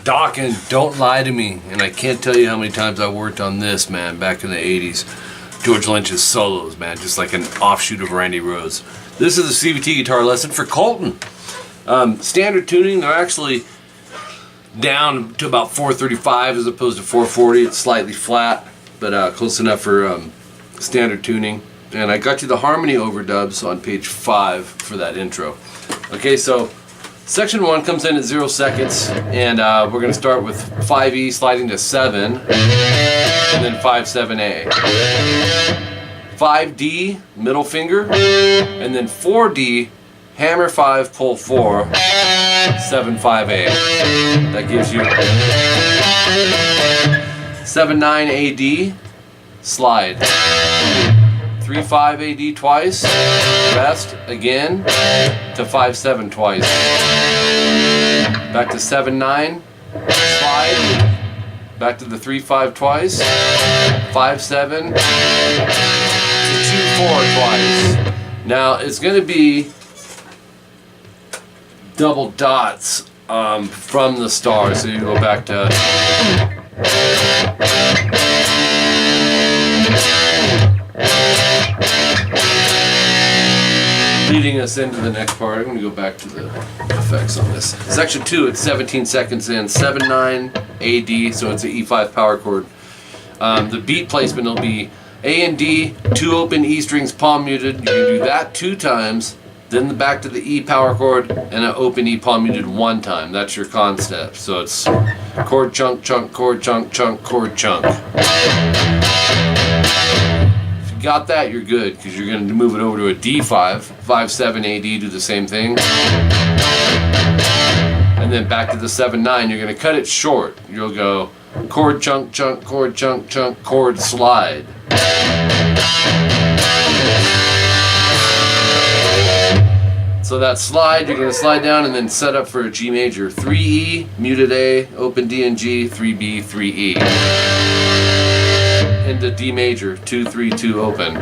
Dokken, Don't Lie to Me. And I can't tell you how many times I worked on this, man, back in the 80s. George Lynch's solos, man, just like an offshoot of Randy Rhoads. This is a CVT guitar lesson for Colton. Standard tuning, they're actually down to about 435 as opposed to 440. It's slightly flat, but close enough for standard tuning. And I got you the harmony overdubs on page 5 for that intro. Okay, so section 1 comes in at 0 seconds, and we're going to start with 5E sliding to 7, and then 5-7A. 5D, middle finger, and then 4D, hammer 5, pull 4, 7-5A. That gives you 7-9 AD, slide. 3-5 AD twice, rest again to 5-7 twice. Back to 7-9, slide, back to the 3-5 twice, 5-7 to 2-4 twice. Now it's going to be double dots from the star, so you go back to leading us into the next part. I'm going to go back to the effects on this. Section 2, it's 17 seconds in, 7-9 AD, so it's an E5 power chord. The beat placement will be A and D, 2 open E strings palm muted. You can do that 2 times, then back to the E power chord and an open E palm muted 1 time. That's your concept. So it's chord chunk, chunk, chord chunk, chunk, chord chunk. Got that, you're good, because you're going to move it over to a D5, 5-7 AD, do the same thing, and then back to the 7-9. You're going to cut it short. You'll go chord chunk, chunk, chord chunk, chunk, chord slide. So that slide, you're going to slide down and then set up for a G major. 3E, muted A, open D and G, 3B, 3E. Into D major, 2-3-2 open.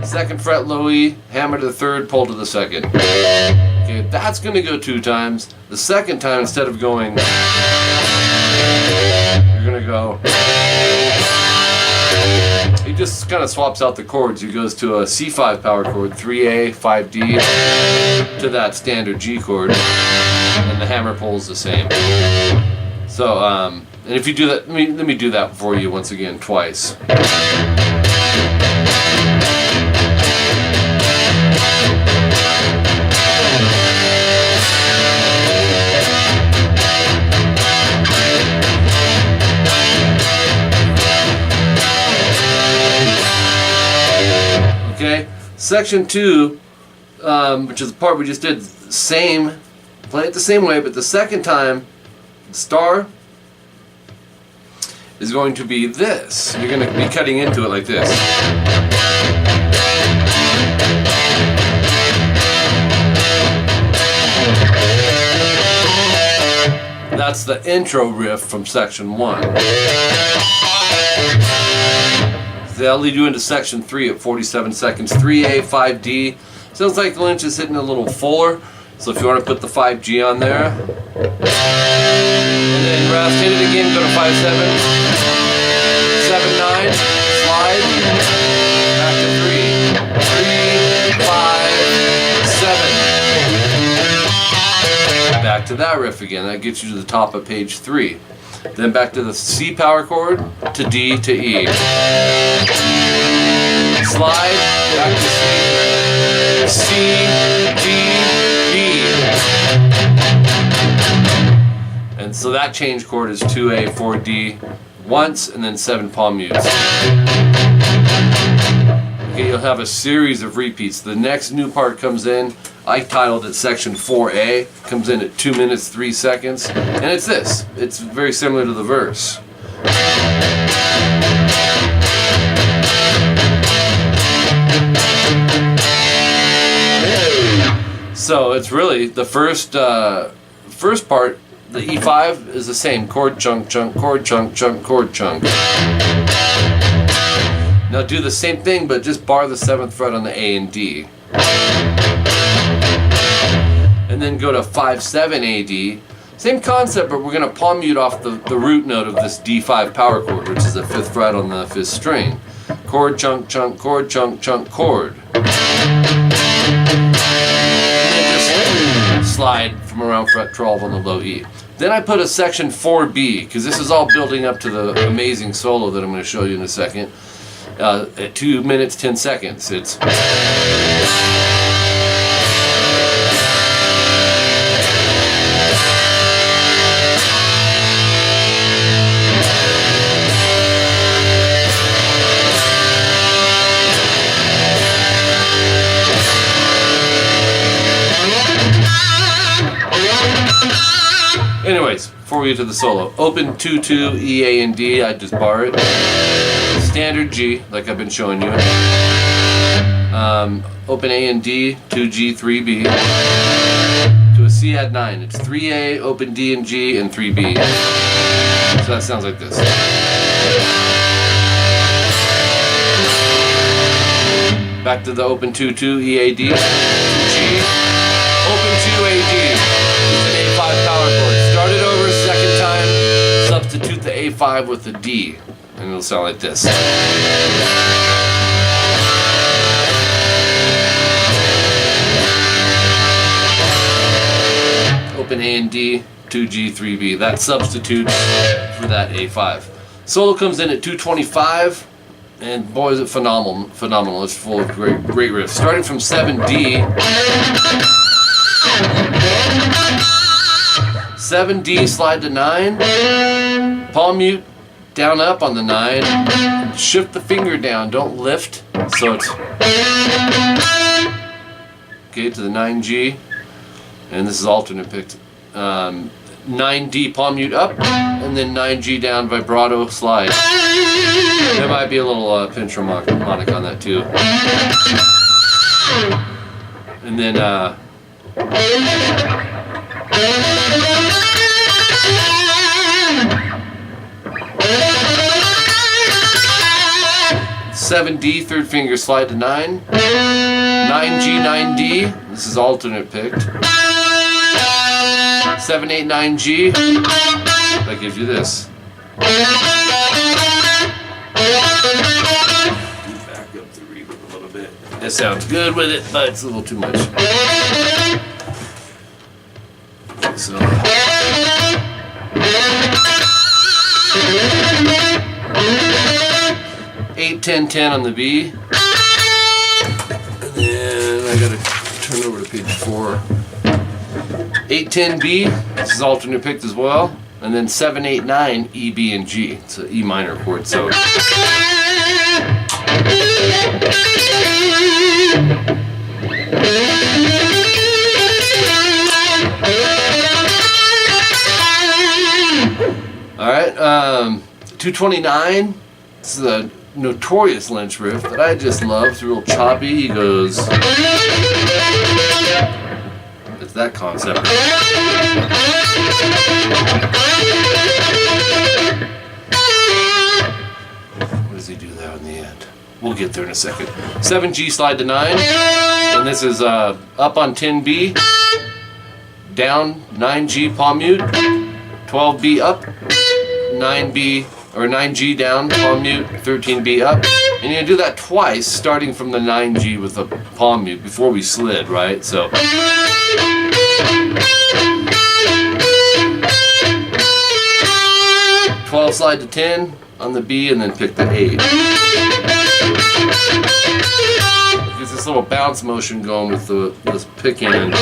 2nd fret low E, hammer to the 3rd, pull to the 2nd. Okay, that's going to go 2 times. The 2nd time, instead of going, you're going to go. He just kind of swaps out the chords. He goes to a C5 power chord, 3A, 5D, to that standard G chord, and the hammer pulls the same. So, and if you do that, let me do that for you once again, twice. Okay, section 2, which is the part we just did, same, play it the same way, but the 2nd time, the star is going to be this. You're going to be cutting into it like this. That's the intro riff from section 1. That'll lead you into section 3 at 47 seconds. 3A, 5D. Sounds like Lynch is hitting a little fuller. So if you want to put the 5G on there, and then rest, hit it again, go to 5-7, 7-9, slide, back to 3, 5, 7. Back to that riff again. That gets you to the top of page 3. Then back to the C power chord, to D, to E. Slide, back to C, C, D, and so that change chord is 2A, 4D once, and then 7 palm mutes. Okay, you'll have a series of repeats. The next new part comes in I titled it Section 4A. Comes in at 2 minutes 3 seconds, and it's this. It's very similar to the verse. So it's really the first part. The E5 is the same: chord chunk chunk chord chunk chunk chord chunk. Now do the same thing, but just bar the 7th fret on the A and D, and then go to 5/7 AD. Same concept, but we're going to palm mute off the root note of this D5 power chord, which is the 5th fret on the 5th string. Chord chunk chunk chord chunk chunk chord. Slide from around fret 12 on the low E. Then I put a section 4B, because this is all building up to the amazing solo that I'm going to show you in a second. At 2 minutes 10 seconds. It's anyways, before we get to the solo, open 2-2 E, A, and D. I just bar it. Standard G, like I've been showing you. Open A and D, 2G, 3B. To a C add 9. It's 3A, open D and G, and 3B. So that sounds like this. Back to the open 2-2 E, A, D, 2G, open 2 A, D. It's an A5 power chord. Start it over, second time, substitute the A5 with the D, and it'll sound like this. Open A and D, 2G, 3B. That substitutes for that A5. Solo comes in at 225, and boy is it phenomenal. It's full of great riffs. Starting from 7D. 7D, slide to 9, palm mute, down up on the 9, shift the finger down, don't lift, so it's, okay, to the 9G, and this is alternate picked, 9D, palm mute up, and then 9G down, vibrato, slide. There might be a little pinch harmonic on that too. And then, 7D, third finger, slide to 9. 9G, 9D, this is alternate picked. 7, 8, 9G, that gives you this. Back up the reverb a little bit. That sounds good with it, but it's a little too much. So 8, 10, 10 on the B. And then I gotta turn over to page 4. 8, 10, B. This is alternate picked as well. And then 7, 8, 9, E, B, and G. It's an E minor chord. So alright, 229. This is a notorious Lynch riff that I just love. It's real choppy. He goes. It's that concept. What does he do there in the end? We'll get there in a second. 7G, slide to 9. And this is up on 10B. Down 9G, palm mute. 12B up. 9B or 9G down, palm mute, 13B up. And you're gonna do that twice, starting from the 9G with a palm mute before we slid, right? So 12, slide to 10 on the B, and then pick the 8. There's this little bounce motion going with this pick end.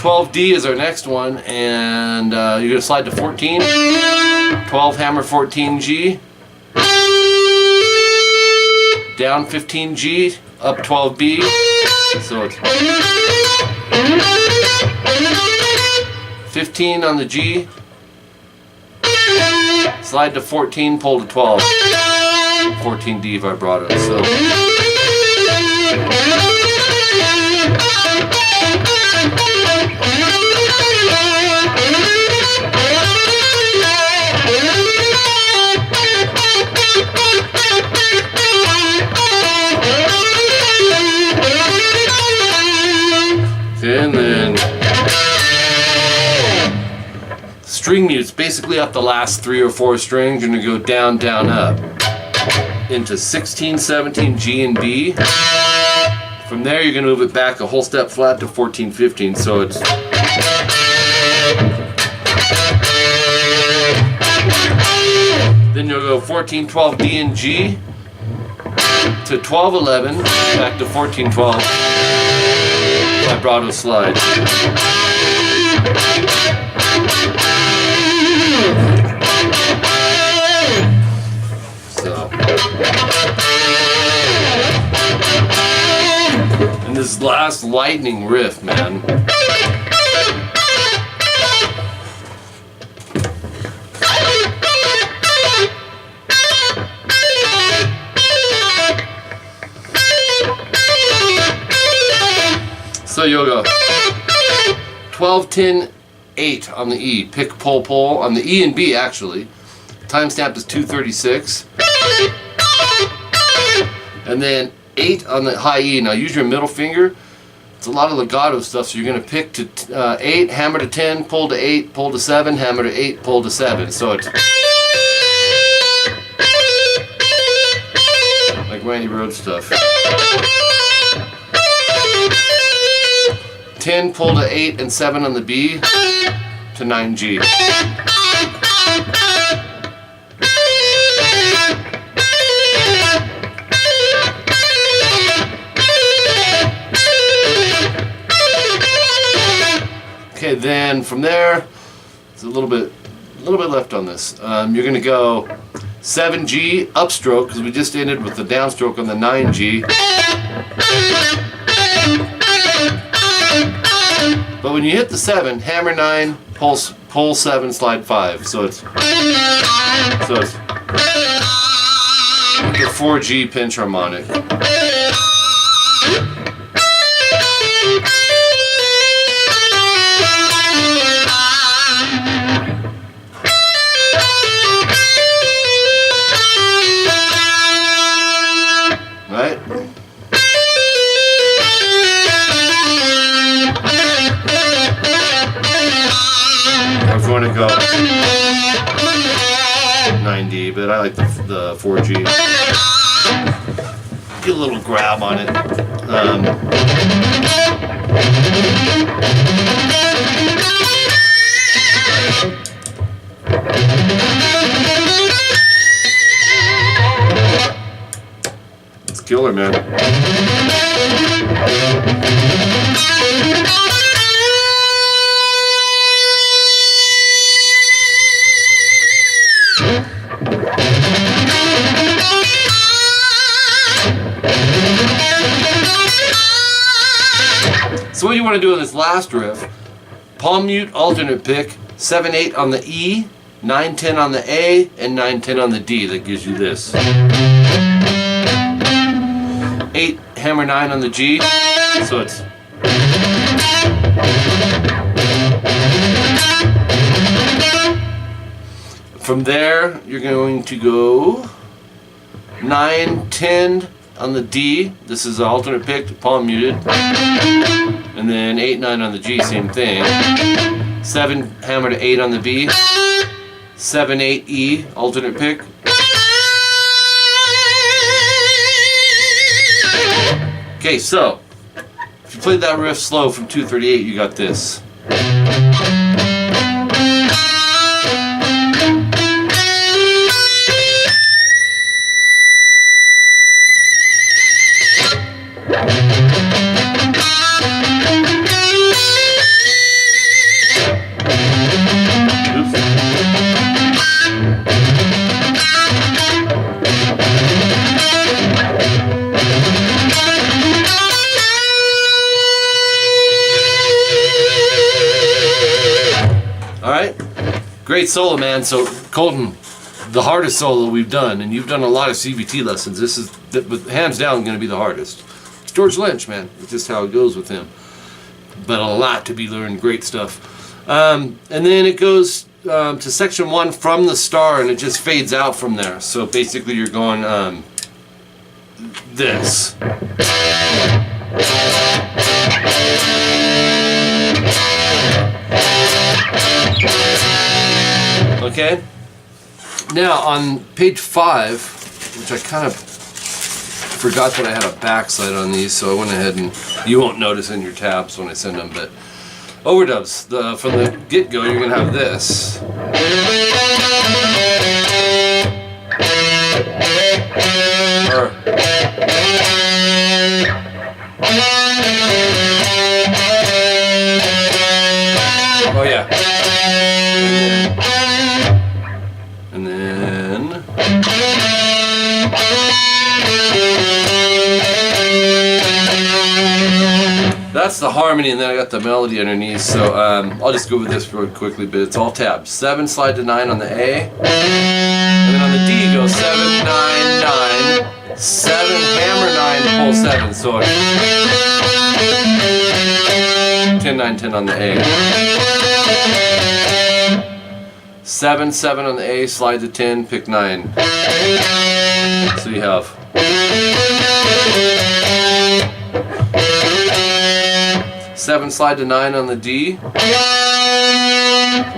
12D is our next one, and you're going to slide to 14. 12 hammer 14 G, down 15 G, up 12 B, so it's 15 on the G, slide to 14, pull to 12, 14 D vibrato, so and then string mutes, basically up the last 3 or 4 strings. You're going to go down, down, up into 16, 17, G and B. From there you're going to move it back a whole step flat to 14, 15. So it's then you'll go 14, 12, D and G to 12, 11, back to 14, 12. Vibrato slide. So, and this last lightning riff, man. So you'll go 12, 10, 8 on the E. Pick, pull, pull on the E and B actually. Timestamp is 2:36. And then 8 on the high E. Now use your middle finger. It's a lot of legato stuff, so you're going to pick to 8, hammer to 10, pull to 8, pull to 7, hammer to 8, pull to 7. So it's like Randy Rhoads stuff. 10, pull to 8 and 7 on the B to 9 G. Okay, then from there, there's a little bit left on this. You're going to go 7 G upstroke because we just ended with the downstroke on the 9 G. But when you hit the 7, hammer 9, pull 7, slide 5. So it's the 4G pinch harmonic. Right? I was going to go 9D, but I like the 4G. Get a little grab on it. It's killer, man. So what you want to do on this last riff, palm mute, alternate pick, 7-8 on the E, 9-10 on the A, and 9-10 on the D. That gives you this. 8, hammer 9 on the G, so it's from there you're going to go 9, 10 on the D. This is the alternate pick, palm muted. And then 8, 9 on the G, same thing. 7, hammer to 8 on the B. 7, 8, E, alternate pick. Okay, so if you played that riff slow from 238, you got this. Great solo, man. So Colton, the hardest solo we've done, and you've done a lot of CVT lessons. This is hands down going to be the hardest. It's George Lynch, man. It's just how it goes with him. But a lot to be learned. Great stuff. And then it goes to section 1 from the star, and it just fades out from there. So basically, you're going this. Okay. Now on page 5, which I kind of forgot that I had a backside on these, so I went ahead and you won't notice in your tabs when I send them, but overdubs. From the get-go, you're gonna have this. Oh yeah. And then that's the harmony, and then I got the melody underneath. So I'll just go over this real quickly, but it's all tabs. 7 slide to 9 on the A, and then on the D go 7 9 9, 7 hammer 9 pull 7. So 10 9 10 on the A. 7 7 on the A, slide to 10, pick 9. So you have 7 slide to 9 on the D,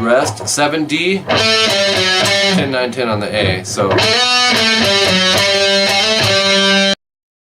rest, 7 D, 10 9 10 on the A. So